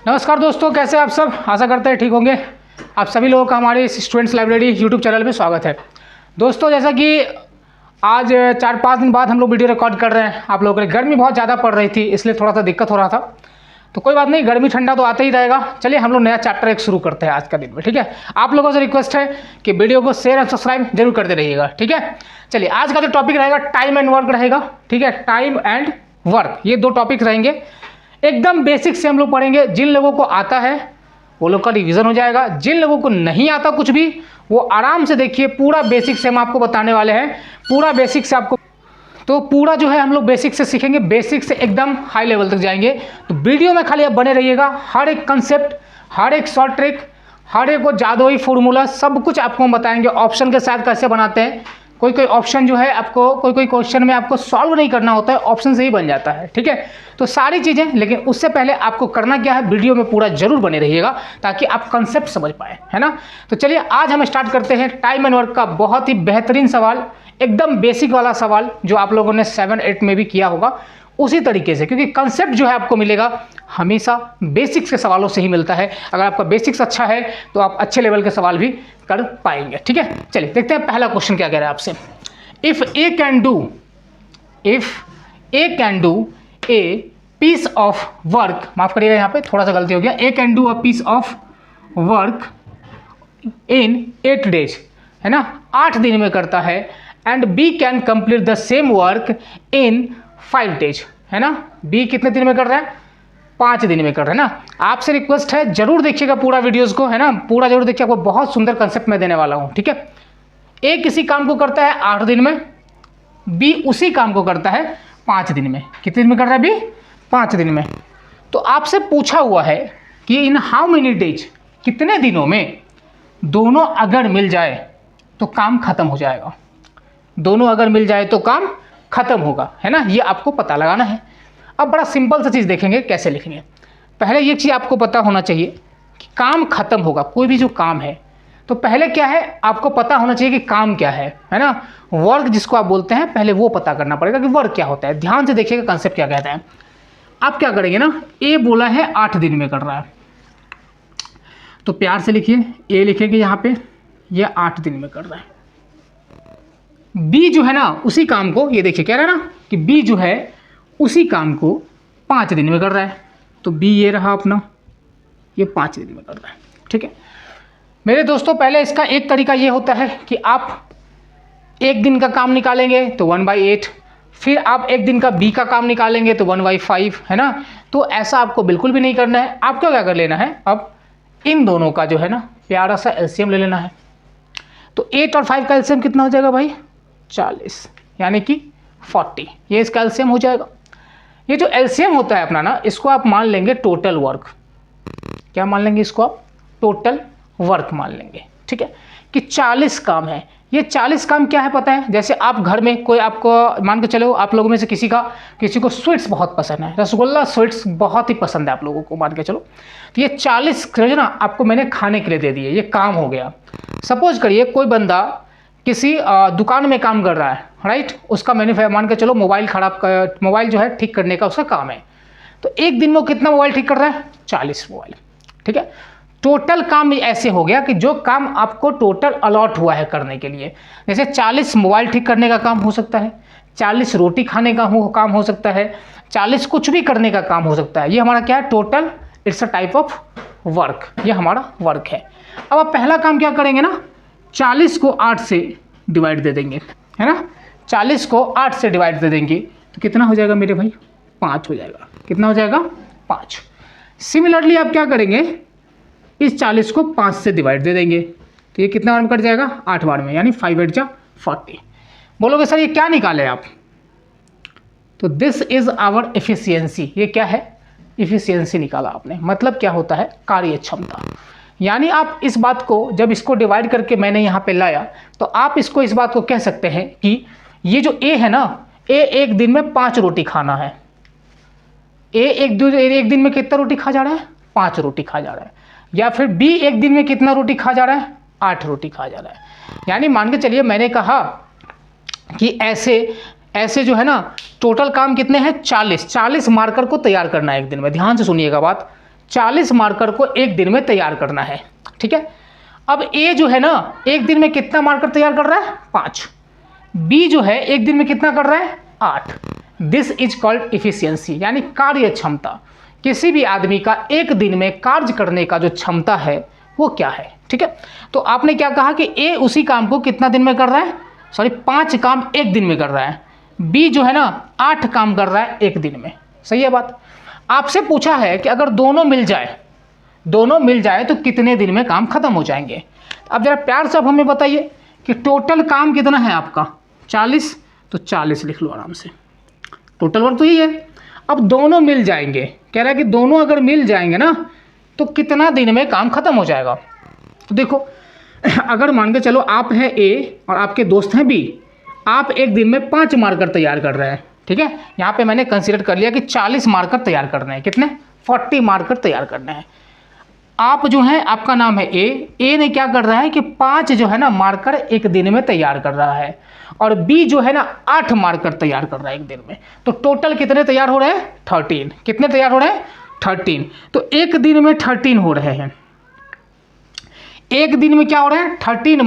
नमस्कार दोस्तों, कैसे आप सब। आशा करते हैं ठीक होंगे। आप सभी लोगों का हमारे स्टूडेंट्स लाइब्रेरी यूट्यूब चैनल में स्वागत है। दोस्तों, जैसा कि आज 4-5 दिन बाद हम लोग वीडियो रिकॉर्ड कर रहे हैं। आप लोगों के गर्मी बहुत ज़्यादा पड़ रही थी, इसलिए थोड़ा सा दिक्कत हो रहा था। तो कोई बात नहीं, गर्मी ठंडा तो आता ही रहेगा। चलिए हम लोग नया चैप्टर एक शुरू करते हैं आज का दिन में, ठीक है। आप लोगों से रिक्वेस्ट है कि वीडियो को शेयर और सब्सक्राइब जरूर करते रहिएगा, ठीक है। चलिए आज का जो टॉपिक रहेगा टाइम एंड वर्क रहेगा, ठीक है। टाइम एंड वर्क, ये दो टॉपिक रहेंगे। एकदम बेसिक से हम लोग पढ़ेंगे। जिन लोगों को आता है वो लोग का रिवीजन हो जाएगा, जिन लोगों को नहीं आता कुछ भी वो आराम से देखिए। पूरा बेसिक से हम आपको बताने वाले हैं, पूरा बेसिक से आपको, तो पूरा जो है हम लोग बेसिक से सीखेंगे, बेसिक से एकदम हाई लेवल तक जाएंगे। तो वीडियो में खाली आप बने रहिएगा। हर एक कंसेप्ट, हर एक शॉर्ट ट्रिक, हर एक वो जादुई फॉर्मूला सब कुछ आपको हम बताएंगे। ऑप्शन के साथ कैसे बनाते हैं, कोई कोई ऑप्शन जो है आपको कोई क्वेश्चन में आपको सॉल्व नहीं करना होता है, ऑप्शन से ही बन जाता है, ठीक है। तो सारी चीज़ें, लेकिन उससे पहले आपको करना क्या है, वीडियो में पूरा जरूर बने रहिएगा ताकि आप कंसेप्ट समझ पाए, है ना। तो चलिए आज हम स्टार्ट करते हैं टाइम एंड वर्क का बहुत ही बेहतरीन सवाल, एकदम बेसिक वाला सवाल जो आप लोगों ने 7-8 में भी किया होगा उसी तरीके से, क्योंकि कंसेप्ट जो है आपको मिलेगा हमेशा बेसिक्स के सवालों से ही मिलता है। अगर आपका बेसिक्स अच्छा है तो आप अच्छे लेवल के सवाल भी कर पाएंगे, ठीक है। चलिए देखते हैं पहला क्वेश्चन क्या कह रहा है आपसे। If A can do a piece of work, माफ करिएगा यहाँ पे थोड़ा सा गलती हो गया, A can do a piece of work in 8 days, है ना, 8 दिन में करता है। And B can complete the same work in 5 days, है ना। बी कितने दिन में कर रहा है, 5 दिन में कर रहा है ना। आपसे रिक्वेस्ट है जरूर देखिएगा पूरा वीडियोस को, है ना, पूरा जरूर देखिए, आपको बहुत सुंदर कंसेप्ट मैं देने वाला हूँ, ठीक है। ए किसी काम को करता है 8 दिन में, बी उसी काम को करता है 5 दिन में। कितने दिन में कर रहा है बी, 5 दिन में। तो आपसे पूछा हुआ है कि इन हाउ मेनी डेज, कितने दिनों में दोनों अगर मिल जाए तो काम खत्म हो जाएगा। दोनों अगर मिल जाए तो काम खत्म होगा, है ना, ये आपको पता लगाना है। अब बड़ा सिंपल सा चीज़ देखेंगे कैसे लिखेंगे। पहले ये चीज़ आपको पता होना चाहिए कि काम खत्म होगा, कोई भी जो काम है तो पहले क्या है आपको पता होना चाहिए कि काम क्या है ना। वर्क जिसको आप बोलते हैं पहले वो पता करना पड़ेगा कि वर्क क्या होता है। ध्यान से देखिएगा कंसेप्ट क्या कहता है। आप क्या करेंगे ना, ए बोला है 8 दिन में कर रहा है, तो प्यार से लिखिए, ए लिखेंगे यहाँ पे, ये 8 दिन में कर रहा है। बी जो है ना उसी काम को, ये देखिए कह रहा है ना कि बी जो है उसी काम को 5 दिन में कर रहा है। तो बी ये रहा अपना, ये 5 दिन में कर रहा है, ठीक है। मेरे दोस्तों पहले इसका एक तरीका ये होता है कि आप एक दिन का काम निकालेंगे तो 1/8, फिर आप एक दिन का बी का काम निकालेंगे तो 1/5, है ना। तो ऐसा आपको बिल्कुल भी नहीं करना है। आपको क्या कर लेना है, अब इन दोनों का जो है ना प्यारा सा एलसीएम ले लेना है। तो 8 और 5 का एलसीएम कितना हो जाएगा भाई, 40, यानी कि 40, ये इसका एलसीएम हो जाएगा। ये जो एलसीएम होता है अपना ना, इसको आप मान लेंगे टोटल वर्क। क्या मान लेंगे इसको आप, टोटल वर्क मान लेंगे, ठीक है, कि 40 काम है। ये 40 काम क्या है पता है, जैसे आप घर में कोई आपको मान के चलो, आप लोगों में से किसी को स्वीट्स बहुत पसंद है, रसगुल्ला स्वीट्स बहुत ही पसंद है आप लोगों को, मान के चलो। तो ये 40 जो ना आपको मैंने खाने के लिए दे दिए, ये काम हो गया। सपोज करिए कोई बंदा किसी दुकान में काम कर रहा है, राइट, उसका मान के चलो मोबाइल जो है ठीक करने का उसका काम है। तो एक दिन में वो कितना मोबाइल ठीक कर रहा है, 40 मोबाइल, ठीक है। टोटल काम ऐसे हो गया कि जो काम आपको टोटल अलॉट हुआ है करने के लिए, जैसे 40 मोबाइल ठीक करने का काम हो सकता है, 40 रोटी खाने का काम हो सकता है, 40 कुछ भी करने का काम हो सकता है। ये हमारा क्या है, total, it's a type of work, ये हमारा वर्क है। अब आप पहला काम क्या करेंगे ना, 40 को 8 से डिवाइड दे देंगे, है ना। 40 को 8 से डिवाइड दे देंगे तो कितना हो जाएगा मेरे भाई, 5 हो जाएगा। कितना हो जाएगा, 5। सिमिलरली आप क्या करेंगे, इस 40 को 5 से डिवाइड दे देंगे तो ये कितना बार में कट जाएगा, 8 बार में, यानी 5 8 जा 40। बोलोगे सर ये क्या निकाले आप, तो दिस इज आवर एफिशिएंसी। ये क्या है, एफिशिएंसी निकाला आपने। मतलब क्या होता है, कार्य क्षमता। यानी आप इस बात को, जब इसको डिवाइड करके मैंने यहाँ पे लाया, तो आप इसको इस बात को कह सकते हैं कि ये जो ए है ना, ए एक दिन में 5 रोटी खाना है। ए एक दिन में कितना रोटी खा जा रहा है, 5 रोटी खा जा रहा है। या फिर बी एक दिन में कितना रोटी खा जा रहा है, 8 रोटी खा जा रहा है। यानी मान के चलिए मैंने कहा कि ऐसे जो है ना टोटल काम कितने हैं, 40 मार्कर को तैयार करना है एक दिन में। ध्यान से सुनिएगा बात, 40 मार्कर को एक दिन में तैयार करना है। ठीक है, अब ए जो है ना एक दिन में कितना मार्कर तैयार कर रहा है? 5। बी जो है एक दिन में कितना कर रहा है? 8। दिस इज कॉल्ड इफिशियंसी, यानी कार्य क्षमता। किसी भी आदमी का एक दिन में कार्य करने का जो क्षमता है वो क्या है। ठीक है, तो आपने क्या कहा कि ए उसी काम को कितना दिन में कर रहा है? सॉरी 5 काम एक दिन में कर रहा है। बी जो है ना 8 काम कर रहा है एक दिन में। सही है बात। आपसे पूछा है कि अगर दोनों मिल जाए तो कितने दिन में काम खत्म हो जाएंगे। अब जरा प्यार से आप हमें बताइए कि टोटल काम कितना है आपका? 40, तो 40 लिख लो आराम से। टोटल वर्क तो यही है। अब दोनों मिल जाएंगे, कह रहा है कि दोनों अगर मिल जाएंगे ना तो कितना दिन में काम खत्म हो जाएगा। तो देखो अगर मान के चलो आप हैं ए और आपके दोस्त हैं बी, आप एक दिन में 5 मार्कर तैयार कर रहे हैं। ठीक है, यहाँ पे मैंने कंसीडर कर लिया कि 40 मार्कर तैयार करने हैं। कितने? 40 मार्कर तैयार करने हैं। आप जो है आपका नाम है ए ने क्या कर रहा है कि 5 जो है ना मार्कर एक दिन में तैयार कर रहा है, और बी जो है ना 8 मार्कर तैयार कर रहा है एक दिन में। तो टोटल कितने तैयार हो रहे हैं? 13। कितने तैयार हो रहे हैं? 13। तो एक दिन में 13 हो रहे हैं। एक दिन में क्या हो रहा है? 13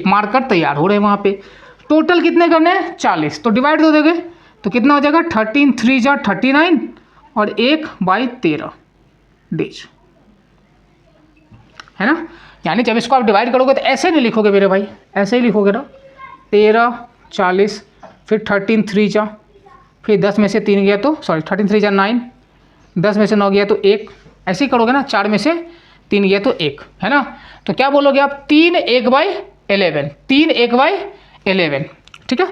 मार्कर तैयार हो रहे हैं वहाँ पे। टोटल कितने करने हैं? 40। तो डिवाइड दो देंगे तो कितना हो जाएगा? 13 3 जा 39 और 1/13 डेज, है ना। यानी जब इसको आप डिवाइड करोगे तो ऐसे नहीं लिखोगे मेरे भाई, ऐसे ही लिखोगे ना। 13 40 फिर 13 3 जा, फिर 10 में से 3 गया तो 13 3 जा 9, 10 में से 9 गया तो 1, ऐसे ही करोगे ना। 4 में से 3 गया तो 1, है ना। तो क्या बोलोगे आप? 3 1/11, 3 1/11। ठीक है,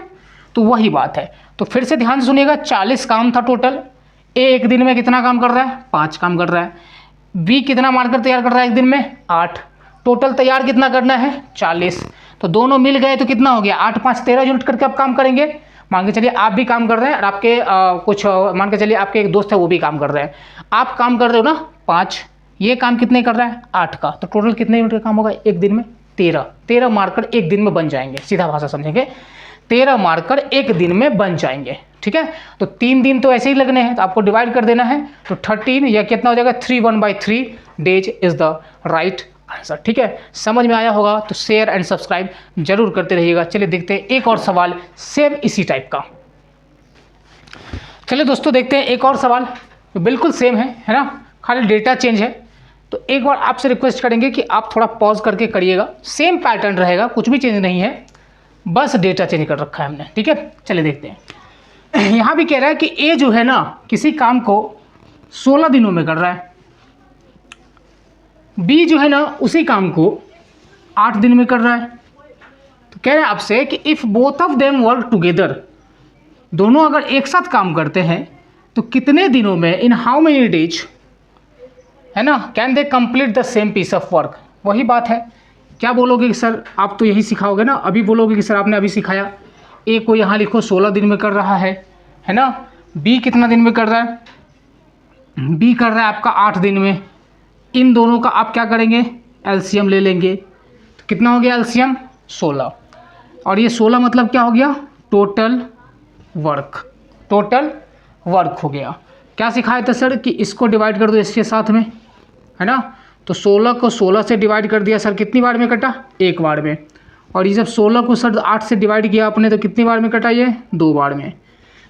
तो वही बात है। तो फिर से ध्यान से सुनिएगा, 40 काम था टोटल। ए एक दिन में कितना काम कर रहा है? 5 काम कर रहा है। बी कितना मार्कर तैयार कर रहा है एक दिन में? 8। टोटल तैयार कितना करना है? 40। तो दोनों मिल गए तो कितना हो गया? 8 5 13 यूनिट करके आप काम करेंगे। मान के चलिए आप भी काम कर रहे हैं और आपके कुछ मान के चलिए आपके एक दोस्त है वो भी काम कर रहे हैं। आप काम कर रहे हो ना 5, ये काम कितने कर रहा है? 8 का। तो टोटल कितने यूनिट का काम होगा एक दिन में? 13 मार्कर एक दिन में बन जाएंगे। सीधा भाषा समझेंगे, 13 मार्कर एक दिन में बन जाएंगे। ठीक है, तो 3 दिन तो ऐसे ही लगने हैं, तो आपको डिवाइड कर देना है। तो 13 या कितना हो जाएगा? 3/3 days is the right answer. ठीक है, समझ में आया होगा तो शेयर एंड सब्सक्राइब जरूर करते रहिएगा। चलिए देखते हैं एक और सवाल सेम इसी टाइप का। चलिए दोस्तों देखते हैं एक और सवाल, तो बिल्कुल सेम है ना, खाली डेटा चेंज है। तो एक बार आपसे रिक्वेस्ट करेंगे कि आप थोड़ा पॉज करके करिएगा। सेम पैटर्न रहेगा, कुछ भी चेंज नहीं है, बस डेटा चेंज कर रखा है हमने। ठीक है, चलिए देखते हैं। यहाँ भी कह रहा है कि ए जो है ना किसी काम को 16 दिनों में कर रहा है, बी जो है ना उसी काम को 8 दिन में कर रहा है। तो कह रहे हैं आपसे कि if both of them work together, दोनों अगर एक साथ काम करते हैं तो कितने दिनों में, इन हाउ मेनी डेज, है ना, can they complete the same piece of work. वही बात है। क्या बोलोगे कि सर आप तो यही सिखाओगे ना, अभी बोलोगे कि सर आपने अभी सिखाया। ए को यहाँ लिखो 16 दिन में कर रहा है ना। बी कितना दिन में कर रहा है? बी कर रहा है आपका 8 दिन में। इन दोनों का आप क्या करेंगे? एलसीएम ले लेंगे। तो कितना हो गया एलसीएम? 16। और ये 16 मतलब क्या हो गया? Total work. टोटल वर्क हो गया। क्या सिखाया था सर कि इसको डिवाइड कर दो इसके साथ में, है ना। तो 16 को 16 से डिवाइड कर दिया सर, कितनी बार में कटा? 1 बार में। और ये जब 16 को सर 8 से डिवाइड किया आपने तो कितनी बार में कटा? ये 2 बार में।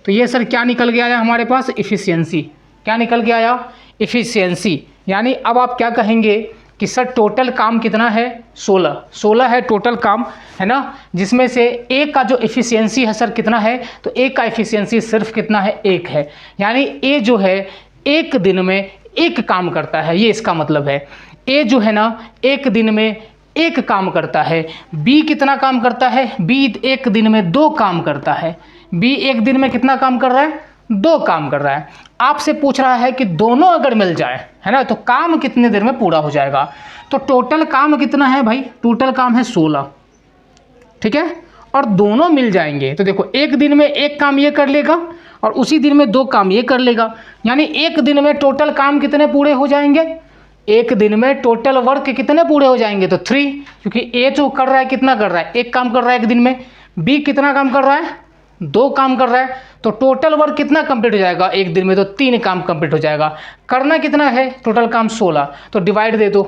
तो ये सर क्या निकल के आया हमारे पास? इफ़िशियंसी। क्या निकल के आया? इफ़िशियंसी। यानी अब आप क्या कहेंगे कि सर टोटल काम कितना है? 16 है टोटल काम, है ना, जिसमें से एक का जो इफ़िशियंसी है सर कितना है? तो एक का इफ़िशियंसी सिर्फ कितना है? 1 है। यानी ए जो है एक दिन में एक काम करता है, ये इसका मतलब है। ए जो है ना एक दिन में एक काम करता है। बी कितना काम करता है? बी एक दिन में 2 काम करता है। बी एक दिन में कितना काम कर रहा है? 2 काम कर रहा है। आपसे पूछ रहा है कि दोनों अगर मिल जाए, है ना, तो काम कितने देर में पूरा हो जाएगा। तो टोटल काम कितना है भाई? टोटल काम है 16। ठीक है, और दोनों मिल जाएंगे तो देखो एक दिन में एक काम ये कर लेगा और उसी दिन में 2 काम ये कर लेगा। यानी एक दिन में टोटल काम कितने पूरे हो जाएंगे? एक दिन में टोटल वर्क कितने पूरे हो जाएंगे? तो 3, क्योंकि ए जो कर रहा है कितना कर रहा है? 1 काम कर रहा है एक दिन में। बी कितना काम कर रहा है? 2 काम कर रहा है, तो टोटल वर्क कितना कंप्लीट हो जाएगा एक दिन में? तो 3 काम कंप्लीट हो जाएगा। करना कितना है? टोटल काम 16, तो डिवाइड दे दो,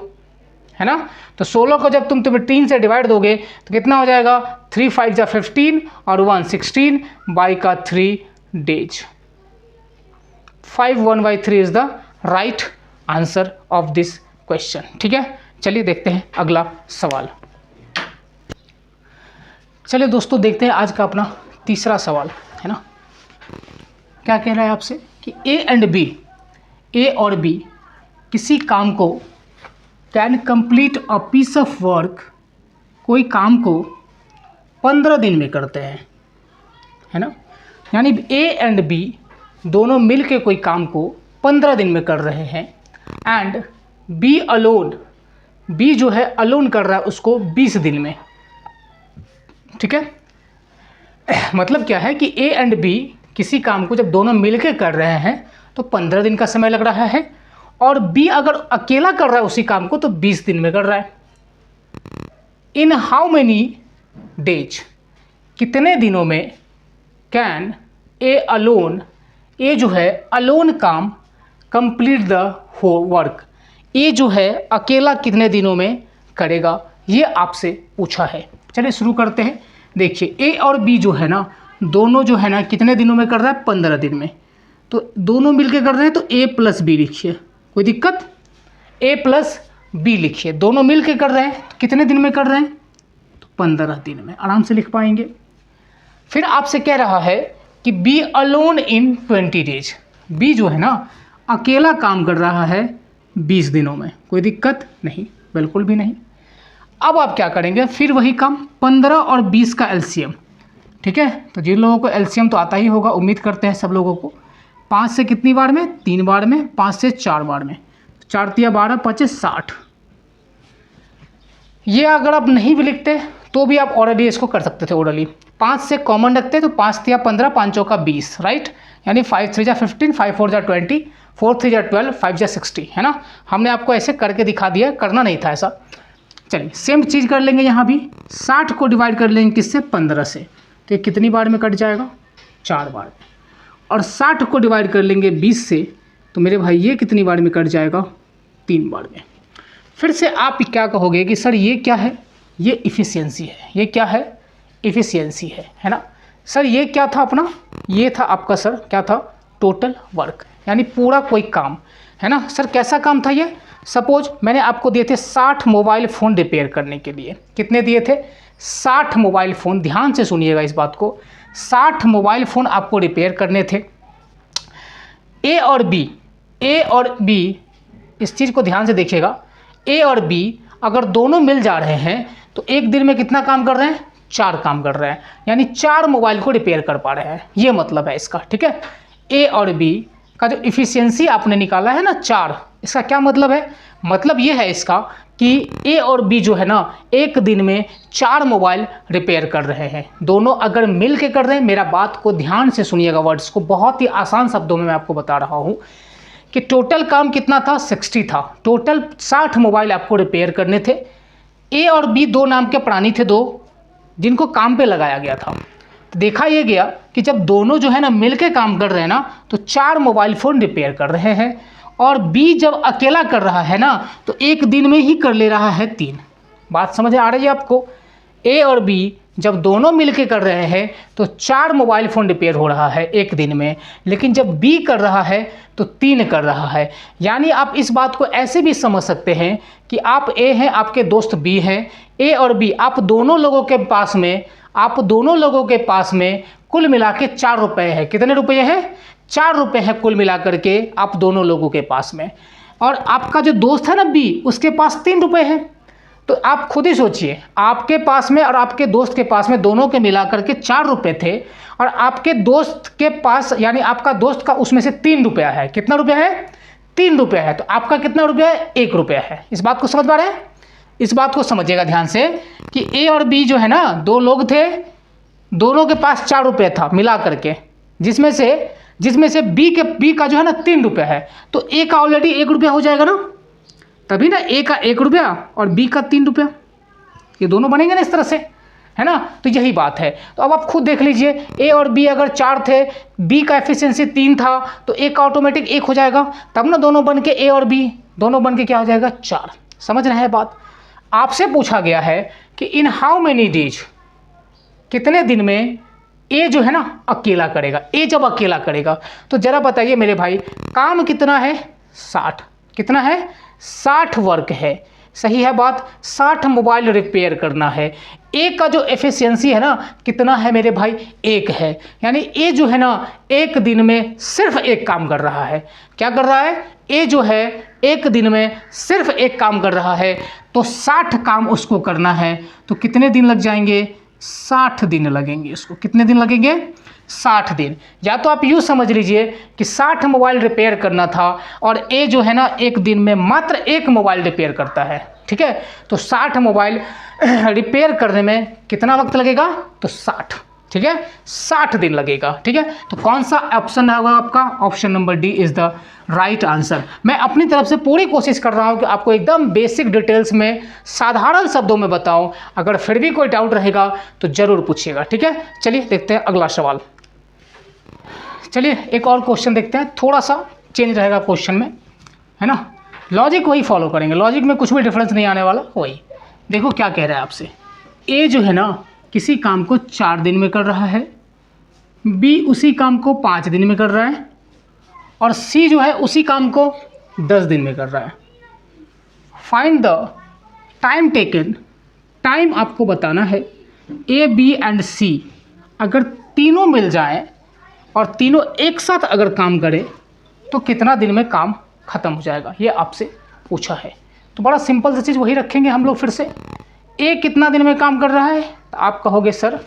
है ना। तो 16 को जब तुम 3 से डिवाइड दोगे तो कितना हो जाएगा? 3 5 जा 15 और 1 16 बाई का 3 days. 5 1/3 is the right answer of this question. ठीक है, चलिए देखते हैं अगला सवाल। चलिए दोस्तों देखते हैं आज का अपना तीसरा सवाल, है ना। क्या कह रहा है आपसे कि ए एंड बी, ए और बी किसी काम को can complete a piece of work, कोई काम को 15 दिन में करते हैं, है ना। यानी ए एंड बी दोनों मिल के कोई काम को 15 दिन में कर रहे हैं, एंड बी अलोन, बी जो है अलोन कर रहा है उसको 20 दिन में। ठीक है, मतलब क्या है कि ए एंड बी किसी काम को जब दोनों मिलके कर रहे हैं तो 15 दिन का समय लग रहा है, और बी अगर अकेला कर रहा है उसी काम को तो 20 दिन में कर रहा है। इन हाउ मेनी डेज, कितने दिनों में कैन ए अलोन, ए जो है अलोन काम कंप्लीट द हो वर्क, ए जो है अकेला कितने दिनों में करेगा, ये आपसे पूछा है। चलिए शुरू करते हैं। देखिए ए और बी जो है ना, दोनों जो है ना कितने दिनों में कर रहा है? 15 दिन में। तो दोनों मिलके कर रहे हैं तो ए प्लस बी लिखिए, कोई दिक्कत? ए प्लस बी लिखिए, दोनों मिलके कर रहे हैं तो कितने दिन में कर रहे हैं? तो 15 दिन में आराम से लिख पाएंगे। फिर आपसे कह रहा है कि B alone in 20 days, B जो है ना अकेला काम कर रहा है 20 दिनों में, कोई दिक्कत नहीं, बिल्कुल भी नहीं। अब आप क्या करेंगे? फिर वही काम, 15 और 20 का एलसीएम। ठीक है, तो जिन लोगों को एलसीएम तो आता ही होगा, उम्मीद करते हैं सब लोगों को। 5 से कितनी बार में? 3 बार में, 5 से 4 बार में, 4 तिया 12 5 60। ये अगर आप नहीं भी लिखते तो भी आप ऑलरेडी इसको कर सकते थे ऑलरेडी। 5 से कॉमन रखते तो 5 तिया 15, 5 चौका 20, राइट। यानी 5 3 जा 15, 5 4 जा 20, 4 3 जा 12, 5 जा 60, है ना। हमने आपको ऐसे करके दिखा दिया, करना नहीं था ऐसा। चलिए सेम चीज़ कर लेंगे यहाँ भी। 60 को डिवाइड कर लेंगे किससे? 15 से, तो ये कितनी बार में कट जाएगा? 4 बार में। और 60 को डिवाइड कर लेंगे 20 से, तो मेरे भाई ये कितनी बार में कट जाएगा? 3 बार में। फिर से आप क्या कहोगे कि सर ये क्या है? ये इफ़िशियंसी है। ये क्या है? इफ़िशियंसी है ना। सर ये क्या था अपना? ये था आपका सर क्या था? टोटल वर्क, यानी पूरा कोई काम, है ना। सर कैसा काम था ये? सपोज मैंने आपको दिए थे 60 मोबाइल फ़ोन रिपेयर करने के लिए। कितने दिए थे? 60 मोबाइल फ़ोन। ध्यान से सुनिएगा इस बात को, 60 मोबाइल फ़ोन आपको रिपेयर करने थे। ए और बी, ए और बी, इस चीज़ को ध्यान से देखिएगा। ए और बी अगर दोनों मिल जा रहे हैं तो एक दिन में कितना काम कर रहे हैं? 4 काम कर रहे हैं, यानी 4 मोबाइल को रिपेयर कर पा रहे हैं, ये मतलब है इसका। ठीक है, ए और बी का जो इफ़िशियंसी आपने निकाला है ना 4, इसका क्या मतलब है? मतलब ये है इसका कि ए और बी जो है ना एक दिन में 4 मोबाइल रिपेयर कर रहे हैं। दोनों अगर मिल के कर रहे हैं, मेरा बात को ध्यान से सुनिएगा, वर्ड्स को बहुत ही आसान शब्दों में मैं आपको बता रहा हूँ कि टोटल काम कितना था? 60 था। टोटल 60 मोबाइल आपको रिपेयर करने थे। ए और बी 2 नाम के प्राणी थे, 2 जिनको काम पे लगाया गया था। देखा ये गया कि जब दोनों जो है ना मिल के काम कर रहे हैं ना तो 4 मोबाइल फ़ोन रिपेयर कर रहे हैं, और बी जब अकेला कर रहा है ना तो एक दिन में ही कर ले रहा है 3। बात समझ आ रही है आपको? ए और बी जब दोनों मिलके कर रहे हैं तो 4 मोबाइल फ़ोन रिपेयर हो रहा है एक दिन में, लेकिन जब बी कर रहा है तो 3 कर रहा है। यानी आप इस बात को ऐसे भी समझ सकते हैं कि आप ए हैं, आपके दोस्त बी हैं, ए और बी आप दोनों लोगों के पास में कुल मिला के 4 रुपये है। कितने रुपये हैं? 4 रुपये है कुल मिला करके आप दोनों लोगों के पास में। और आपका जो दोस्त है ना बी, उसके पास 3 रुपये है। तो आप खुद ही सोचिए, आपके पास में और आपके दोस्त के पास में दोनों के मिला करके 4 रुपये थे, और आपके दोस्त के पास यानी आपका दोस्त का उसमें से 3 रुपया है। कितना रुपया है? 3 रुपया है। तो आपका कितना रुपया है? 1 रुपया है। इस बात को समझ पा रहे हैं? इस बात को समझिएगा ध्यान से कि ए और बी जो है ना 2 लोग थे, दोनों के पास 4 रुपये था मिला करके, जिसमें से बी का जो है ना 3 रुपया है, तो ए का ऑलरेडी 1 रुपया हो जाएगा ना, तभी ना ए का 1 रुपया और बी का 3 रुपया, ये दोनों बनेंगे ना इस तरह से। है ना। तो यही बात है। तो अब आप खुद देख लीजिए, ए और बी अगर 4 थे, बी का एफिशिएंसी 3 था, तो ए का ऑटोमेटिक 1 हो जाएगा, तब ना दोनों बन के ए और बी दोनों बन के क्या हो जाएगा 4। समझ रहे हैं बात। आपसे पूछा गया है कि इन हाउ मेनी डेज, कितने दिन में ए जो है ना अकेला करेगा। ए जब अकेला करेगा तो जरा बताइए मेरे भाई, काम कितना है 60, कितना है 60 वर्क है। सही है बात, 60 मोबाइल रिपेयर करना है। ए का जो एफिशिएंसी है ना कितना है मेरे भाई 1 है, यानी ए जो है ना एक दिन में सिर्फ एक काम कर रहा है। क्या कर रहा है, ए जो है एक दिन में सिर्फ एक काम कर रहा है, तो 60 काम उसको करना है। तो कितने दिन लग जाएंगे, 60 दिन लगेंगे इसको। कितने दिन लगेंगे, 60 दिन। या तो आप यूँ समझ लीजिए कि 60 मोबाइल रिपेयर करना था और ए जो है ना एक दिन में मात्र 1 मोबाइल रिपेयर करता है, ठीक है। तो 60 मोबाइल रिपेयर करने में कितना वक्त लगेगा, तो 60, ठीक है, 60 दिन लगेगा, ठीक है। तो कौन सा ऑप्शन होगा आपका, option number D is the right answer. मैं अपनी तरफ से पूरी कोशिश कर रहा हूं कि आपको एकदम बेसिक डिटेल्स में साधारण शब्दों में बताऊं। अगर फिर भी कोई डाउट रहेगा तो ज़रूर पूछिएगा, ठीक है। चलिए देखते हैं अगला सवाल। चलिए एक और क्वेश्चन देखते हैं, थोड़ा सा चेंज रहेगा क्वेश्चन में, है ना। लॉजिक वही फॉलो करेंगे, लॉजिक में कुछ भी डिफरेंस नहीं आने वाला। वही देखो क्या कह रहा है आपसे, ए जो है ना किसी काम को 4 दिन में कर रहा है, बी उसी काम को 5 दिन में कर रहा है, और सी जो है उसी काम को 10 दिन में कर रहा है। Find the time taken, time आपको बताना है ए बी एंड सी अगर तीनों मिल जाएं और तीनों एक साथ अगर काम करें तो कितना दिन में काम ख़त्म हो जाएगा, ये आपसे पूछा है। तो बड़ा सिंपल सी चीज़ वही रखेंगे हम लोग फिर से। ए कितना दिन में काम कर रहा है, तो आप कहोगे सर,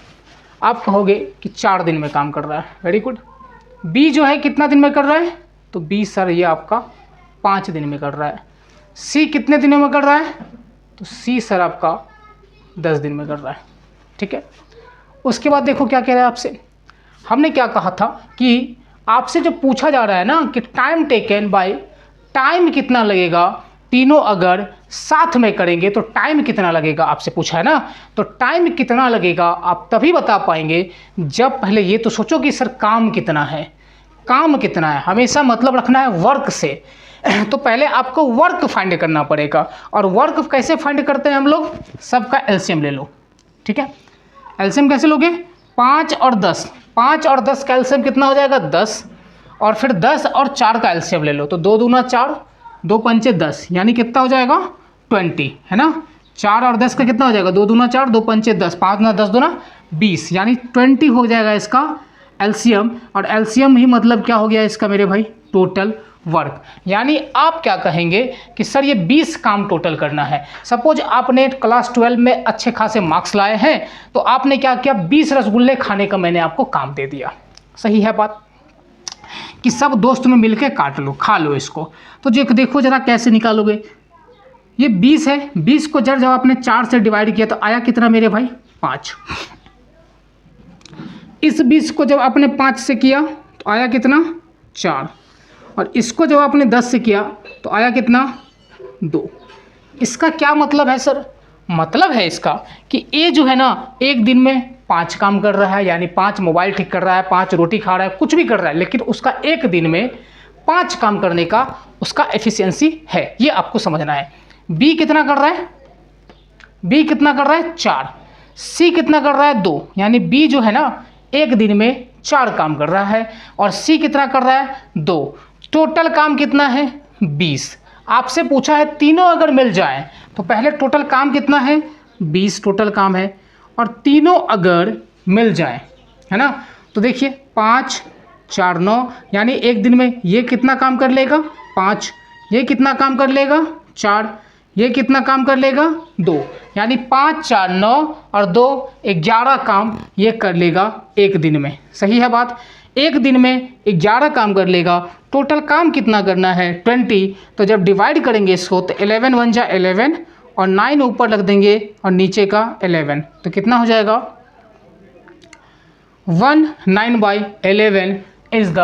आप कहोगे कि 4 दिन में काम कर रहा है, वेरी गुड। बी जो है कितना दिन में कर रहा है, तो बी सर ये आपका 5 दिन में कर रहा है। सी कितने दिनों में कर रहा है, तो सी सर आपका 10 दिन में कर रहा है, ठीक है। उसके बाद देखो क्या कह रहा है आपसे, हमने क्या कहा था कि आपसे जो पूछा जा रहा है ना कि टाइम टेकन बाय, टाइम कितना लगेगा, तीनों अगर साथ में करेंगे तो टाइम कितना लगेगा, आपसे पूछा है ना। तो टाइम कितना लगेगा आप तभी बता पाएंगे जब पहले ये तो सोचो कि सर काम कितना है, काम कितना है, हमेशा मतलब रखना है वर्क से। तो पहले आपको वर्क फाइंड करना पड़ेगा, और वर्क कैसे फाइंड करते हैं हम लोग, सबका एलसीएम ले लो, ठीक है। एलसीएम कैसे लोगे, 5 और 10, 5 और 10 का एलसीएम कितना हो जाएगा 10, और फिर 10 और 4 का एलसीएम ले लो, तो 2 दूना 4, 2 पंचे 10, यानी कितना हो जाएगा 20, है ना। 4 और 10 का कितना हो जाएगा, 2 दूना 4, 2 पंचे 10, 5 ना 10 दूना 20, यानी 20 हो जाएगा इसका एलसीएम। और एलसीएम ही मतलब क्या हो गया इसका मेरे भाई, टोटल वर्क। यानी आप क्या कहेंगे कि सर ये 20 काम टोटल करना है। सपोज आपने क्लास 12 में अच्छे खासे मार्क्स लाए हैं, तो आपने क्या किया, 20 रसगुल्ले खाने का मैंने आपको काम दे दिया। सही है बात, कि सब दोस्त में मिलके काट लो, खा लो इसको। तो जो देखो जरा कैसे निकालोगे, ये 20 है, 20 को जब आपने 4 से डिवाइड किया तो आया कितना मेरे भाई 5। इस 20 को जब आपने 5 से किया तो आया कितना 4, और इसको जब आपने 10 से किया तो आया कितना 2। इसका क्या मतलब है सर, मतलब है इसका कि ए जो है ना एक दिन में 5 काम कर रहा है, यानी 5 मोबाइल ठीक कर रहा है, 5 रोटी खा रहा है, कुछ भी कर रहा है, लेकिन उसका एक दिन में 5 काम करने का उसका एफिशिएंसी है, ये आपको समझना है। बी कितना कर रहा है, बी कितना कर रहा है 4, सी कितना कर रहा है 2, यानी बी जो है ना एक दिन में 4 काम कर रहा है, और सी कितना कर रहा है 2। टोटल काम कितना है 20। आपसे पूछा है तीनों अगर मिल जाएं तो पहले टोटल काम कितना है 20 टोटल काम है, और तीनों अगर मिल जाएं, है ना। तो देखिए 5 4 9, यानी एक दिन में ये कितना काम कर लेगा 5, ये कितना काम कर लेगा 4, ये कितना काम कर लेगा 2, यानी 5 4 9 और 2 11 काम ये कर लेगा एक दिन में। सही है बात, एक दिन में 11 काम कर लेगा। टोटल काम कितना करना है 20, तो जब डिवाइड करेंगे इसको तो 11 1 जा 11 और 9 ऊपर रख देंगे और नीचे का 11, तो कितना हो जाएगा 19/11 इज़ द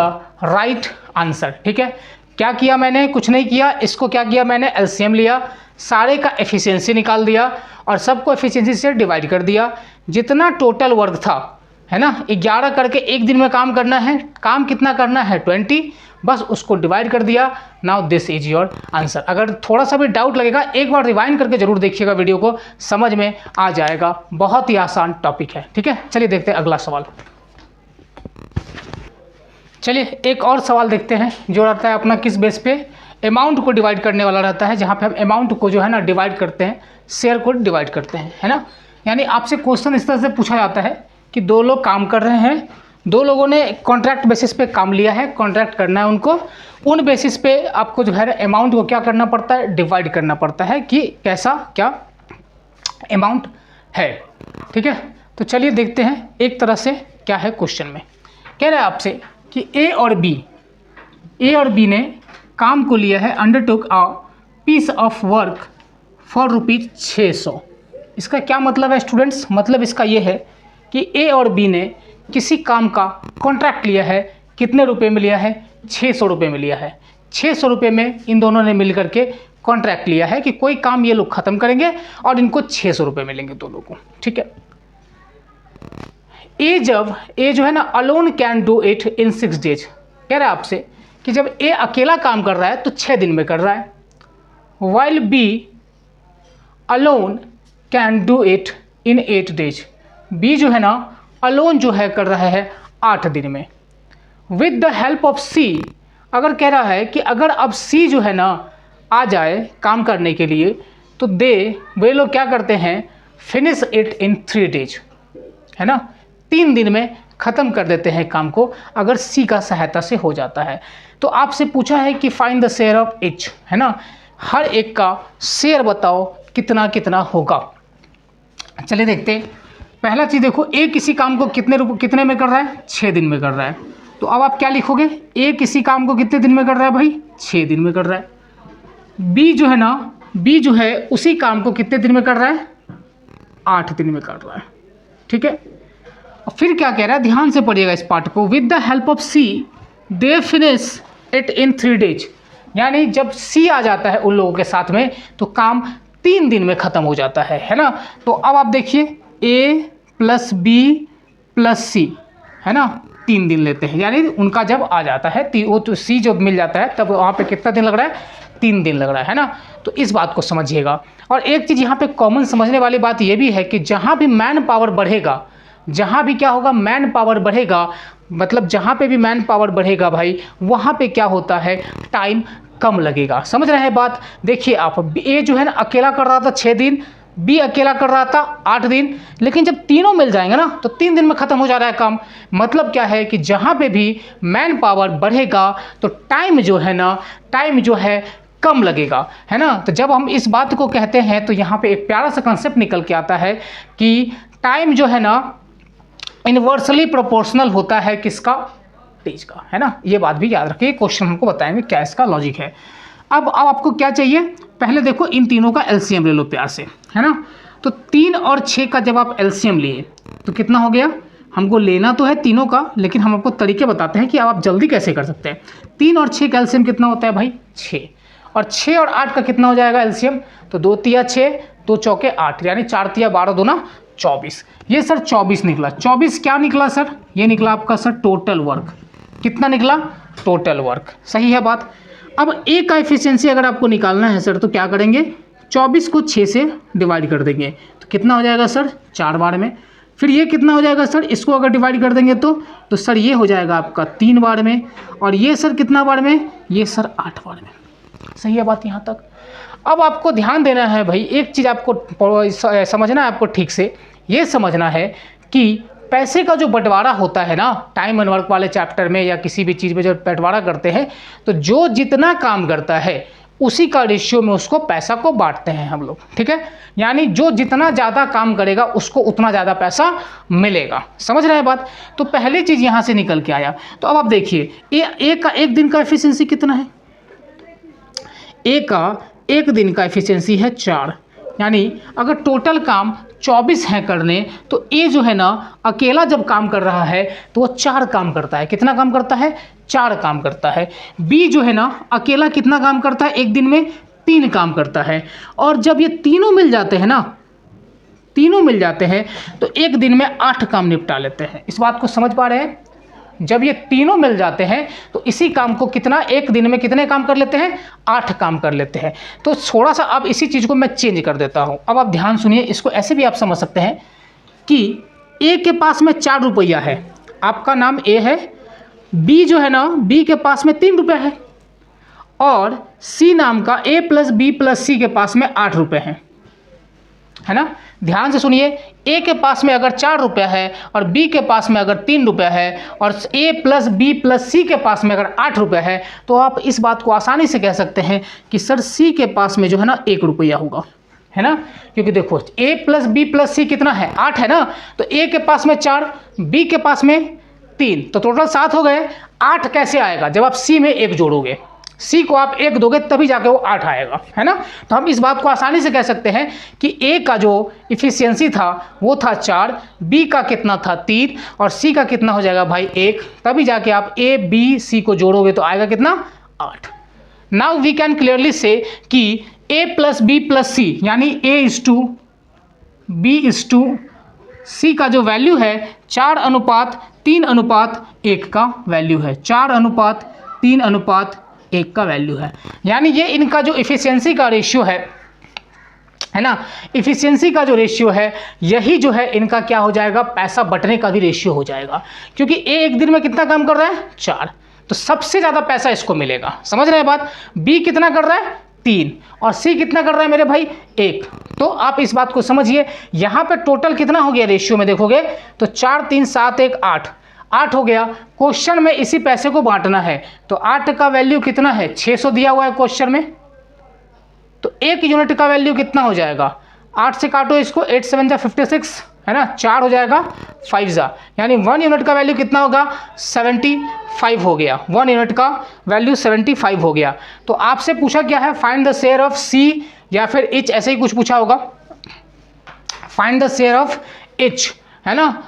राइट आंसर। ठीक है, क्या किया मैंने, कुछ नहीं किया, इसको क्या किया मैंने एलसीएम लिया, सारे का एफिशिएंसी निकाल दिया और सबको एफिशिएंसी से डिवाइड कर दिया। जितना टोटल वर्क था, है ना, 11 करके एक दिन में काम करना है, काम कितना करना है 20, बस उसको डिवाइड कर दिया। Now this is your answer. अगर थोड़ा सा भी डाउट लगेगा एक बार रिवाइंड करके जरूर देखिएगा वीडियो को, समझ में आ जाएगा। बहुत ही आसान टॉपिक है, ठीक है। चलिए देखते हैं अगला सवाल। चलिए एक और सवाल देखते हैं जो रहता है अपना किस बेस पे, अमाउंट को डिवाइड करने वाला रहता है, जहाँ पे हम अमाउंट को जो है ना डिवाइड करते हैं, शेयर को डिवाइड करते हैं, है ना। यानी आपसे क्वेश्चन इस तरह से पूछा जाता है कि दो लोग काम कर रहे हैं, दो लोगों ने कॉन्ट्रैक्ट बेसिस पे काम लिया है, कॉन्ट्रैक्ट करना है उनको, उन बेसिस पे आपको जो है अमाउंट को क्या करना पड़ता है, डिवाइड करना पड़ता है कि कैसा क्या अमाउंट है, ठीक है। तो चलिए देखते हैं एक तरह से क्या है क्वेश्चन में। कह रहा है आपसे कि ए और बी ने काम को लिया है, undertook a piece of work for ₹600। इसका क्या मतलब है स्टूडेंट्स? मतलब इसका ये है कि ए और बी ने किसी काम का कॉन्ट्रैक्ट लिया है, कितने रुपए में लिया है, 600 रुपये में लिया है। 600 रुपये में इन दोनों ने मिल करके कॉन्ट्रैक्ट लिया है कि कोई काम ये लोग ख़त्म करेंगे और इनको 600 रुपये मिलेंगे दोनों को, ठीक है। ए जो है ना alone can do it in 6 days. कह रहा है आपसे कि जब ए अकेला काम कर रहा है तो 6 दिन में कर रहा है, while B alone can do it in 8 days. B जो है ना अलोन जो है कर रहा है 8 दिन में। विद द हेल्प ऑफ सी, अगर कह रहा है कि अगर अब सी जो है ना आ जाए काम करने के लिए तो वे लोग क्या करते हैं, फिनिश इट इन 3 डेज, है ना, 3 दिन में ख़त्म कर देते हैं काम को अगर सी का सहायता से हो जाता है। तो आपसे पूछा है कि find the share of H, है ना, हर एक का शेयर बताओ कितना कितना होगा। चलिए देखते हैं। पहला चीज़ देखो, ए किसी काम को कितने में कर रहा है, 6 दिन में कर रहा है। तो अब आप क्या लिखोगे, ए किसी काम को कितने दिन में कर रहा है भाई, 6 दिन में कर रहा है। बी जो है ना, बी जो है उसी काम को कितने दिन में कर रहा है, 8 दिन में कर रहा है, ठीक है। और फिर क्या कह रहा है, ध्यान से पढ़िएगा इस पार्ट को। With the help of C they finish it in 3 days. यानी जब सी आ जाता है उन लोगों के साथ में तो काम 3 दिन में ख़त्म हो जाता है ना। तो अब आप देखिए ए प्लस बी प्लस सी, है ना, 3 दिन लेते हैं, यानी उनका जब आ जाता है वो तो सी जब मिल जाता है तब वहाँ पे कितना दिन लग रहा है, 3 दिन लग रहा है ना। तो इस बात को समझिएगा। और एक चीज़ यहाँ पे कॉमन समझने वाली बात ये भी है कि जहाँ भी मैन पावर बढ़ेगा, जहाँ भी क्या होगा, मैन पावर बढ़ेगा, मतलब जहाँ पे भी मैन पावर बढ़ेगा भाई वहाँ पे क्या होता है, टाइम कम लगेगा। समझ रहे हैं बात? देखिए आप, ए जो है ना अकेला कर रहा था 6 दिन, बी अकेला कर रहा था 8 दिन, लेकिन जब तीनों मिल जाएंगे ना तो 3 दिन में ख़त्म हो जा रहा है काम। मतलब क्या है कि जहाँ पे भी मैन पावर बढ़ेगा तो टाइम जो है ना, टाइम जो है कम लगेगा, है ना। तो जब हम इस बात को कहते हैं तो यहाँ पे एक प्यारा सा कंसेप्ट निकल के आता है कि टाइम जो है ना इनवर्सली प्रोपोर्शनल होता है किसका, डेज का, है ना। ये बात भी याद रखिए, क्वेश्चन हमको बताएंगे क्या इसका लॉजिक है। अब आपको क्या चाहिए, पहले देखो इन तीनों का एलसीएम ले लो प्यार से, है ना। तो 3 और 6 का जब आप एलसीएम लिए तो कितना हो गया, हमको लेना तो है तीनों का, लेकिन हम आपको तरीके बताते हैं कि आप जल्दी कैसे कर सकते हैं। 3 और 6 का एलसीएम कितना होता है भाई, 6, और 6 और 8 का कितना हो जाएगा एलसीएम, तो 2 तिया 6, 2 चौके 8, यानी 4 तिया 12, 2 ना 24। ये सर 24 निकला। 24 क्या निकला सर, ये निकला आपका सर टोटल वर्क। कितना निकला, टोटल वर्क। सही है बात। अब ए का एफिशिएंसी अगर आपको निकालना है सर तो क्या करेंगे, 24 को 6 से डिवाइड कर देंगे तो कितना हो जाएगा सर, 4 बार में। फिर ये कितना हो जाएगा सर, इसको अगर डिवाइड कर देंगे तो सर ये हो जाएगा आपका 3 बार में, और ये सर कितना बार में, ये सर 8 बार में। सही है बात यहाँ तक। अब आपको ध्यान देना है भाई, एक चीज़ आपको समझना है, आपको ठीक से ये समझना है कि पैसे का जो बंटवारा होता है ना, टाइम एंड वर्क वाले चैप्टर में या किसी भी चीज़ में जब बंटवारा करते हैं तो जो जितना काम करता है उसी का रेशियो में उसको पैसा को बांटते हैं हम लोग, ठीक है। यानी जो जितना ज़्यादा काम करेगा उसको उतना ज़्यादा पैसा मिलेगा। समझ रहे हैं बात? तो पहली चीज़ यहाँ से निकल के आया। तो अब आप देखिए ए का एक दिन का एफिशिएंसी कितना है, ए का एक दिन का एफिशिएंसी है 4, यानी अगर टोटल काम 24 हैं करने तो ए जो है ना अकेला जब काम कर रहा है तो वो 4 काम करता है। कितना काम करता है, 4 काम करता है। बी जो है ना अकेला कितना काम करता है, एक दिन में 3 काम करता है। और जब ये तीनों मिल जाते हैं ना तीनों मिल जाते हैं तो एक दिन में 8 काम निपटा लेते हैं। इस बात को समझ पा रहे हैं? जब ये तीनों मिल जाते हैं तो इसी काम को कितना, एक दिन में कितने काम कर लेते हैं? 8 काम कर लेते हैं। तो थोड़ा सा अब इसी चीज़ को मैं चेंज कर देता हूँ। अब आप ध्यान सुनिए, इसको ऐसे भी आप समझ सकते हैं कि ए के पास में 4 रुपया है, आपका नाम ए है, बी जो है ना, बी के पास में 3 रुपये है, और सी नाम का ए प्लस बी प्लस सी के पास में 8 रुपये हैं, है ना। ध्यान से सुनिए, ए के पास में अगर 4 रुपया है और बी के पास में अगर 3 रुपया है और ए प्लस बी प्लस सी के पास में अगर 8 रुपया है, तो आप इस बात को आसानी से कह सकते हैं कि सर सी के पास में जो है ना 1 रुपया होगा, है ना। क्योंकि देखो ए प्लस बी प्लस सी कितना है? 8 है ना। तो ए के पास में 4, बी के पास में 3, तो टोटल 7 हो गए। 8 कैसे आएगा? जब आप सी में 1 जोड़ोगे, सी को आप 1 दोगे तभी जाके वो 8 आएगा, है ना। तो हम इस बात को आसानी से कह सकते हैं कि ए का जो इफिशियंसी था वो था 4, बी का कितना था 3, और सी का कितना हो जाएगा भाई 1, तभी जाके आप ए बी सी को जोड़ोगे तो आएगा कितना? 8। नाउ वी कैन क्लियरली से कि A plus B plus C यानी A is to B is to C का जो वैल्यू है 4:3:1 का वैल्यू है, 4:3:1 का वैल्यू है। यानी ये इनका जो इफिशियंसी का रेशियो है ना, इफिशियंसी का जो रेशियो है यही जो है इनका क्या हो जाएगा? पैसा बंटने का भी रेशियो हो जाएगा। क्योंकि ए एक दिन में कितना काम कर रहा है? 4, तो सबसे ज़्यादा पैसा इसको मिलेगा। समझ रहे हैं बात? बी कितना कर रहा है? 3, और सी कितना कर रहा है मेरे भाई? 1। तो आप इस बात को समझिए, यहाँ पे टोटल कितना हो गया रेशियो में देखोगे तो 4 3 7 1 8 हो गया। क्वेश्चन में इसी पैसे को बांटना है, तो 8 का वैल्यू कितना है? 600 दिया हुआ है क्वेश्चन में, तो 1 यूनिट का वैल्यू कितना हो जाएगा? 8 से काटो इसको, 8 7 जा 56, है ना, 4 हो जाएगा 5 जा, यानी 1 यूनिट का वैल्यू कितना होगा? 75 हो गया। 1 यूनिट का वैल्यू 75 हो गया। तो आपसे पूछा क्या है? फाइंड द शेयर ऑफ सी या फिर एच, ऐसे ही कुछ पूछा होगा, find the share of H, है ना।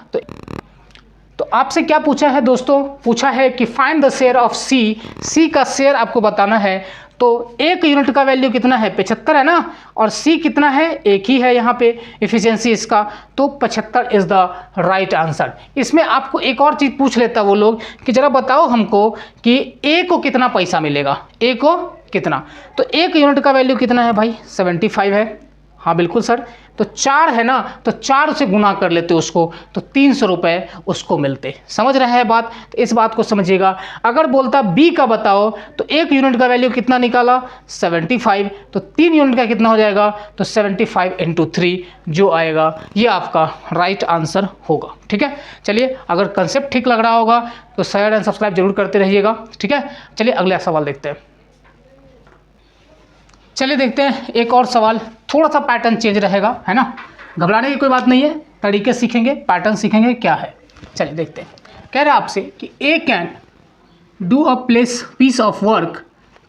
तो आपसे क्या पूछा है दोस्तों? पूछा है कि फाइंड द शेयर ऑफ सी, सी का शेयर आपको बताना है। तो 1 यूनिट का वैल्यू कितना है? 75 है ना, और सी कितना है? 1 ही है यहाँ पे इफिशियंसी इसका, तो 75 इज द राइट आंसर। इसमें आपको एक और चीज़ पूछ लेता वो लोग कि जरा बताओ हमको कि ए को कितना पैसा मिलेगा, ए को कितना। तो 1 यूनिट का वैल्यू कितना है भाई? 75 है। हाँ बिल्कुल सर, तो 4 है ना, तो 4 से गुना कर लेते उसको, तो 300 रुपये उसको मिलते। समझ रहे हैं बात? तो इस बात को समझिएगा। अगर बोलता बी का बताओ, तो 1 यूनिट का वैल्यू कितना निकाला? 75, तो 3 यूनिट का कितना हो जाएगा? तो 75 × 3 जो आएगा ये आपका राइट आंसर होगा। ठीक है, चलिए अगर कंसेप्ट ठीक लग रहा होगा तो शेयर एंड सब्सक्राइब जरूर करते रहिएगा। ठीक है, चलिए अगला सवाल देखते हैं। चलिए देखते हैं एक और सवाल, थोड़ा सा पैटर्न चेंज रहेगा, है ना, घबराने की कोई बात नहीं है, तरीके सीखेंगे, पैटर्न सीखेंगे क्या है। चलिए देखते हैं। कह रहे हैं आपसे कि A can do a piece of work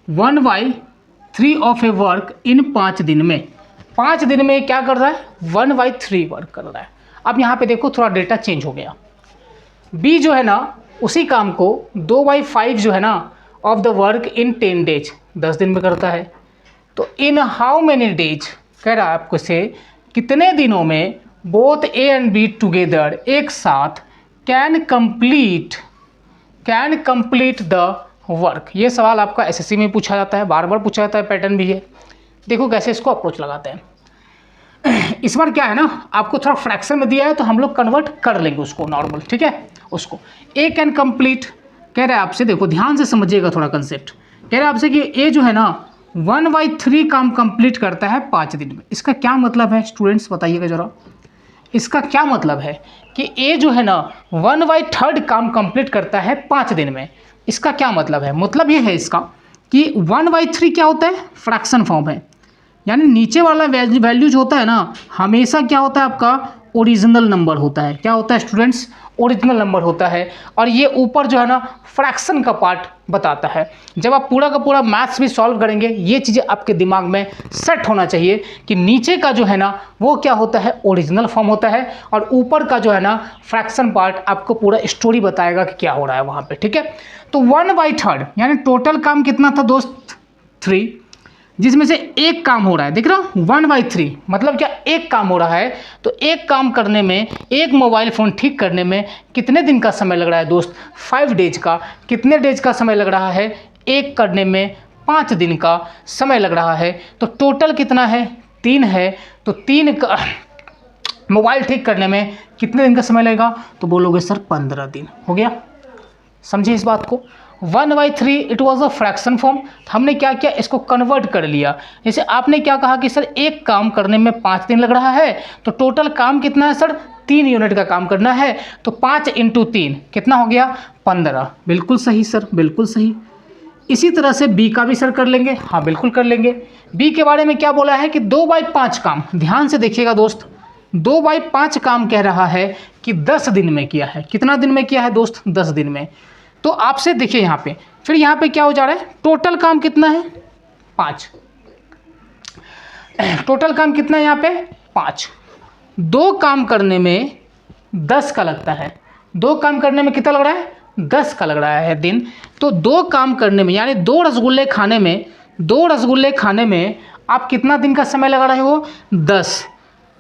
1/3 of a work in 5 दिन में। 5 दिन में क्या कर रहा है? 1/3 वर्क कर रहा है। अब यहाँ पे देखो थोड़ा डेटा चेंज हो गया। बी जो है ना उसी काम को 2/5 जो है ना of the work in 10 days, 10 दिन में करता है। तो इन हाउ मेनी डेज, कह रहा है आपको से कितने दिनों में both A and be together, एक साथ, कैन कंप्लीट द वर्क। ये सवाल आपका एसएससी में पूछा जाता है, बार बार पूछा जाता है, पैटर्न भी है। देखो कैसे इसको अप्रोच लगाते हैं। इस बार क्या है ना, आपको थोड़ा फ्रैक्शन में दिया है तो हम लोग कन्वर्ट कर लेंगे उसको नॉर्मल। ठीक है, उसको ए कैन कंप्लीट कह रहे हैं आपसे, देखो ध्यान से समझिएगा थोड़ा कंसेप्ट। कह रहे हैं आपसे कि ए जो है ना 1/3 काम कंप्लीट करता है 5 दिन में। इसका क्या मतलब है स्टूडेंट्स, बताइएगा जरा। इसका क्या मतलब है कि ए जो है ना 1/3 काम कंप्लीट करता है 5 दिन में। इसका क्या मतलब है? मतलब ये है इसका कि 1/3 क्या होता है? फ्रैक्शन फॉर्म है, यानी नीचे वाला वैल्यू जो होता है ना हमेशा क्या होता है आपका? ओरिजिनल नंबर होता है। क्या होता है स्टूडेंट्स? ओरिजिनल नंबर होता है। और ये ऊपर जो है ना फ्रैक्शन का पार्ट बताता है। जब आप पूरा का पूरा मैथ्स भी सॉल्व करेंगे ये चीज़ें आपके दिमाग में सेट होना चाहिए कि नीचे का जो है ना वो क्या होता है? ओरिजिनल फॉर्म होता है, और ऊपर का जो है ना फ्रैक्शन पार्ट आपको पूरा स्टोरी बताएगा कि क्या हो रहा है वहाँ पे। ठीक है, तो 1/3 यानी टोटल काम कितना था दोस्त? 3। जिसमें से एक काम हो रहा है, देख रहा हूँ 1/3 मतलब क्या, एक काम हो रहा है। तो एक काम करने में, एक मोबाइल फ़ोन ठीक करने में कितने दिन का समय लग रहा है दोस्त? 5 डेज का। कितने डेज का समय लग रहा है? एक करने में 5 दिन का समय लग रहा है। तो टोटल कितना है? 3 है। तो 3 का मोबाइल ठीक करने में कितने दिन का समय लगेगा? तो बोलोगे सर 15 दिन। हो गया, समझे इस बात को? 1/3 it was a fraction form. हमने क्या किया, इसको कन्वर्ट कर लिया। जैसे आपने क्या कहा कि सर एक काम करने में 5 दिन लग रहा है, तो टोटल काम कितना है सर? 3 यूनिट का काम करना है। तो 5 × 3 कितना हो गया? 15। बिल्कुल सही सर, बिल्कुल सही। इसी तरह से बी का भी सर कर लेंगे। हाँ बिल्कुल कर लेंगे। बी के बारे में क्या बोला है कि 2/5 काम। ध्यान से देखिएगा दोस्त, 2/5 काम कह रहा है कि 10 दिन में किया है। कितना दिन में किया है दोस्त? 10 दिन में। तो आपसे देखिए यहाँ पे, फिर यहाँ पे क्या हो जा रहा है? टोटल काम कितना है? 5। टोटल काम कितना है यहाँ पे? 5। 2 काम करने में 10 का लगता है। 2 काम करने में कितना लग रहा है? 10 का लग रहा है दिन। तो 2 काम करने में, यानी 2 रसगुल्ले खाने में, 2 रसगुल्ले खाने में आप कितना दिन का समय लगा रहे हो?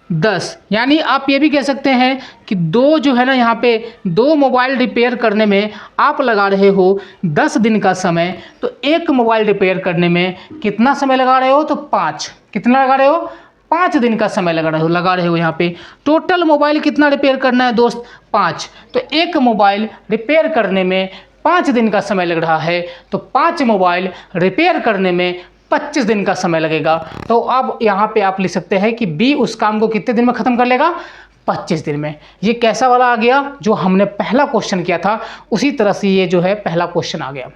10। यानी आप ये भी कह सकते हैं कि 2 जो है ना यहाँ पे, 2 मोबाइल रिपेयर करने में आप लगा रहे हो 10 दिन का समय। तो एक मोबाइल रिपेयर करने में कितना समय लगा रहे हो? तो 5। कितना लगा रहे हो? 5 दिन का समय लगा रहे हो यहाँ पे। टोटल मोबाइल कितना रिपेयर करना है दोस्त? 5। तो एक मोबाइल रिपेयर करने में 5 दिन का समय लग रहा है। तो 5 मोबाइल रिपेयर करने में 25 दिन का समय लगेगा। तो अब यहाँ पे आप लिख सकते हैं कि बी उस काम को कितने दिन में ख़त्म कर लेगा? 25 दिन में। ये कैसा वाला आ गया? जो हमने पहला क्वेश्चन किया था उसी तरह से ये जो है पहला क्वेश्चन आ गया।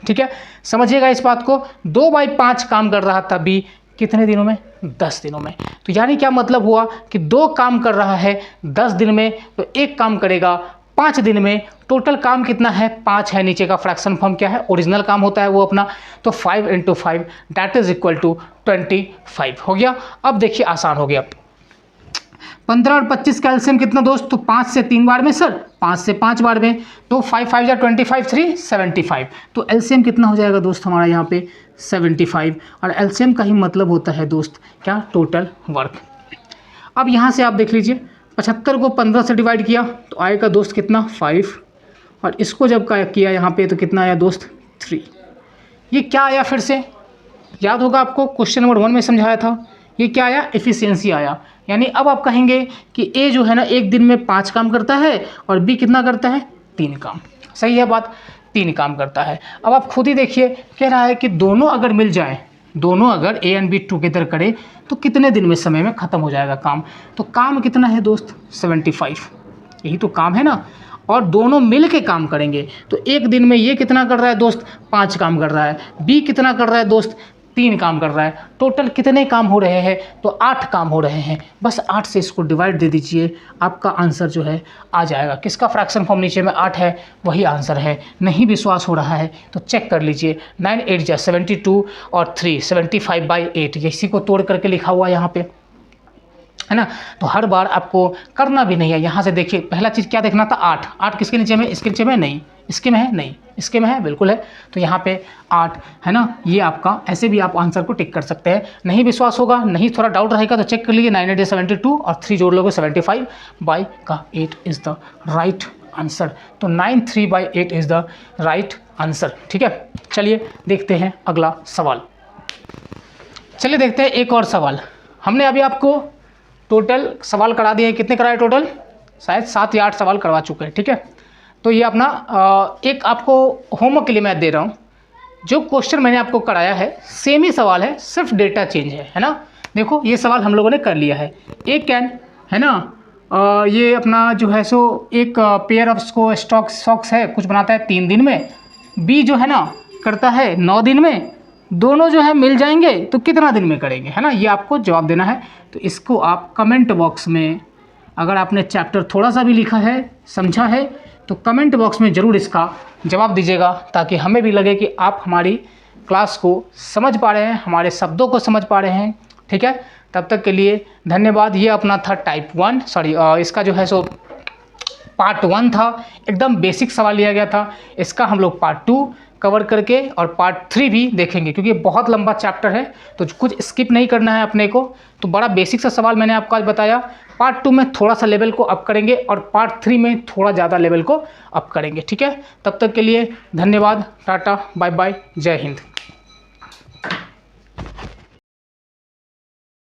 ठीक है, समझिएगा इस बात को। 2/5 काम कर रहा था बी, कितने दिनों में? 10 दिनों में। तो यानी क्या मतलब हुआ कि 2 काम कर रहा है 10 दिन में, तो एक काम करेगा 5 दिन में। टोटल काम कितना है? 5 है। नीचे का फ्रैक्शन फॉर्म क्या है? ओरिजिनल काम होता है वो अपना। तो 5 × 5 दैट इज इक्वल टू 25 हो गया। अब देखिए आसान हो गया। 15 और 25 का एलसीएम कितना दोस्त? तो 5 से 3 बार में सर, 5 से 5 बार में। तो 5 5 जा 25, 3 75। तो एलसीएम कितना हो जाएगा दोस्त हमारा यहाँ पे? 75। और एलसीएम का ही मतलब होता है दोस्त क्या? Total work. अब यहाँ से आप देख लीजिए, 75 को 15 से डिवाइड किया तो आएगा दोस्त कितना? 5। और इसको जब किया यहाँ पे तो कितना आया दोस्त? 3। ये क्या आया? फिर से याद होगा आपको, क्वेश्चन नंबर 1 में समझाया था। ये क्या आया? एफिशिएंसी आया। यानी अब आप कहेंगे कि ए जो है ना एक दिन में 5 काम करता है और बी कितना करता है? 3 काम। सही है बात, 3 काम करता है। अब आप खुद ही देखिए, कह रहा है कि दोनों अगर मिल जाए, दोनों अगर ए एंड बी टुगेदर करें तो कितने दिन में समय में ख़त्म हो जाएगा काम? तो काम कितना है दोस्त? 75। यही तो काम है ना। और दोनों मिल के काम करेंगे तो एक दिन में ये कितना कर रहा है दोस्त? 5 काम कर रहा है। बी कितना कर रहा है दोस्त? 3 काम कर रहा है। टोटल कितने काम हो रहे हैं? तो 8 काम हो रहे हैं। बस 8 से इसको डिवाइड दे दीजिए, आपका आंसर जो है आ जाएगा। किसका फ्रैक्शन फॉर्म नीचे में 8 है? वही आंसर है। नहीं विश्वास हो रहा है तो चेक कर लीजिए। 9 8 जा 72 और 3 75/8, इसी को तोड़ करके लिखा हुआ है यहाँ पे, है ना। तो हर बार आपको करना भी नहीं है। यहाँ से देखिए, पहला चीज़ क्या देखना था? 8। 8 किसके नीचे में? इसके नीचे में नहीं, इसके में है नहीं, इसके में है, बिल्कुल है। तो यहाँ पे 8 है ना। ये आपका, ऐसे भी आप आंसर को टिक कर सकते हैं। नहीं विश्वास होगा, नहीं थोड़ा डाउट रहेगा तो चेक कर लीजिए। 9 8 72 और 3 जोड़ लोगे 75/8 इज़ द राइट आंसर। तो 93/8 इज़ द राइट आंसर। ठीक है, चलिए देखते हैं अगला सवाल। चलिए देखते हैं एक और सवाल। हमने अभी आपको टोटल सवाल करा दिए हैं। कितने कराए टोटल? शायद 7 या 8 सवाल करवा चुके हैं। ठीक है, तो ये अपना एक आपको होमवर्क के लिए मैं दे रहा हूँ। जो क्वेश्चन मैंने आपको कराया है सेम ही सवाल है, सिर्फ डेटा चेंज है ना। देखो ये सवाल हम लोगों ने कर लिया है। एक कैन है ना, ये अपना जो है सो एक पेयर ऑफ सॉक्स है, कुछ बनाता है 3 दिन में। बी जो है ना करता है 9 दिन में। दोनों जो है मिल जाएंगे तो कितना दिन में करेंगे, है ना। ये आपको जवाब देना है। तो इसको आप कमेंट बॉक्स में, अगर आपने चैप्टर थोड़ा सा भी लिखा है, समझा है, तो कमेंट बॉक्स में ज़रूर इसका जवाब दीजिएगा, ताकि हमें भी लगे कि आप हमारी क्लास को समझ पा रहे हैं, हमारे शब्दों को समझ पा रहे हैं। ठीक है, तब तक के लिए धन्यवाद। ये अपना था टाइप 1, सॉरी इसका जो है सो पार्ट 1 था, एकदम बेसिक सवाल लिया गया था। इसका हम लोग पार्ट 2 कवर करके और पार्ट 3 भी देखेंगे, क्योंकि बहुत लंबा चैप्टर है तो कुछ स्किप नहीं करना है अपने को। तो बड़ा बेसिक सा सवाल मैंने आपको आज बताया। पार्ट 2 में थोड़ा सा लेवल को अप करेंगे और पार्ट 3 में थोड़ा ज़्यादा लेवल को अप करेंगे। ठीक है, तब तक के लिए धन्यवाद, टाटा, बाय बाय, जय हिंद।